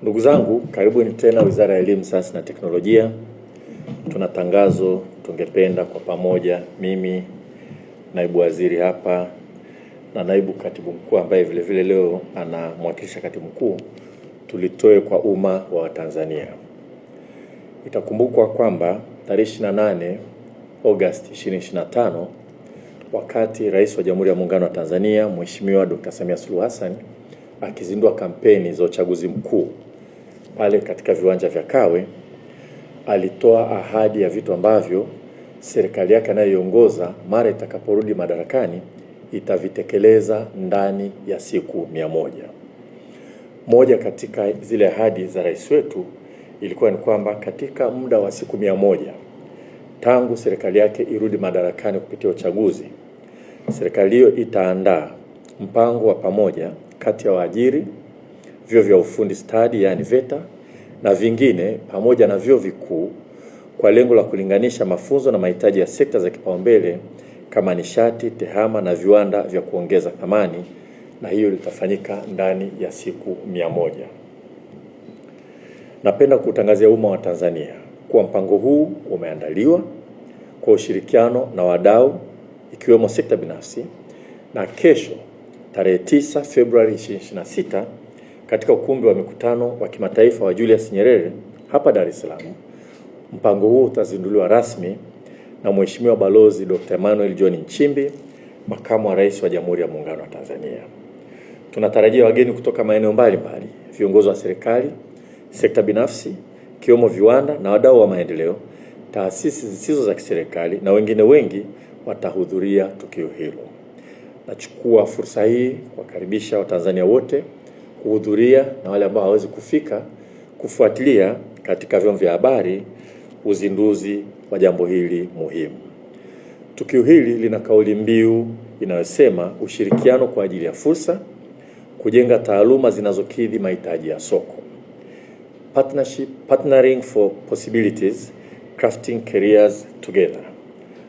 Ndugu zangu, karibuni tena Wizara ya Elimu, Sayansi na Teknolojia. Tuna tangazo tungependa kwa pamoja, mimi naibu waziri hapa na naibu katibu mkuu ambaye vile vile leo anamwakilisha katibu mkuu, tulitoe kwa umma wa Tanzania. Itakumbukwa kwamba tarehe 28 Agosti 2025 wakati Rais wa Jamhuri ya Muungano wa Tanzania Mheshimiwa Dr. Samia Suluhu Hassan akizindua kampeni za uchaguzi mkuu pale katika viwanja vya Kawe, alitoa ahadi ya vitu ambavyo serikali yake anayoiongoza mara itakaporudi madarakani itavitekeleza ndani ya siku 100. Moja katika zile ahadi za rais wetu ilikuwa ni kwamba katika muda wa siku 100 tangu serikali yake irudi madarakani kupitia uchaguzi, serikali hiyo itaandaa mpango wa pamoja kati ya waajiri, vyuo vya ufundi stadi yani VETA na vingine pamoja na vyuo vikuu kwa lengo la kulinganisha mafunzo na mahitaji ya sekta za kipaumbele kama nishati, tehama na viwanda vya kuongeza thamani, na hiyo litafanyika ndani ya siku 100. Napenda kutangazia umma wa Tanzania kuwa mpango huu umeandaliwa kwa ushirikiano na wadau ikiwemo sekta binafsi, na kesho tarehe 9 Februari 2026 katika ukumbi wa mikutano wa kimataifa wa Julius Nyerere hapa Dar es Salaam, mpango huu utazinduliwa rasmi na Mheshimiwa Balozi Dr. Emmanuel John Nchimbi, Makamu wa Rais wa Jamhuri ya Muungano wa Tanzania. Tunatarajia wageni kutoka maeneo mbalimbali, viongozi wa serikali, sekta binafsi, ikiwemo viwanda na wadau wa maendeleo, taasisi zisizo za kiserikali na wengine wengi watahudhuria tukio hilo. Nachukua fursa hii kuwakaribisha Watanzania wote kuhudhuria na wale ambao hawezi kufika kufuatilia katika vyombo vya habari uzinduzi wa jambo hili muhimu. Tukio hili lina kauli mbiu inayosema ushirikiano kwa ajili ya fursa, kujenga taaluma zinazokidhi mahitaji ya soko. Partnering for possibilities, crafting careers together.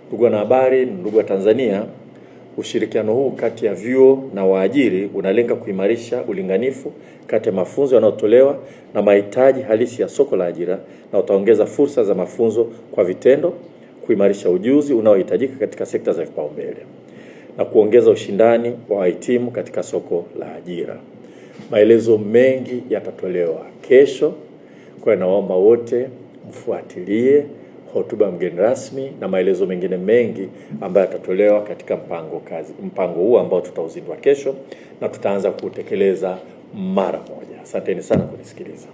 Ndugu wanahabari, ndugu wa Tanzania, ushirikiano huu kati ya vyuo na waajiri unalenga kuimarisha ulinganifu kati ya mafunzo yanayotolewa na mahitaji halisi ya soko la ajira, na utaongeza fursa za mafunzo kwa vitendo, kuimarisha ujuzi unaohitajika katika sekta za kipaumbele na kuongeza ushindani wa wahitimu katika soko la ajira. Maelezo mengi yatatolewa kesho, kwa naomba wote mfuatilie hotuba mgeni rasmi na maelezo mengine mengi ambayo yatatolewa katika mpango huu ambao tutauzindua kesho na tutaanza kutekeleza mara moja. Asanteni sana kunisikiliza.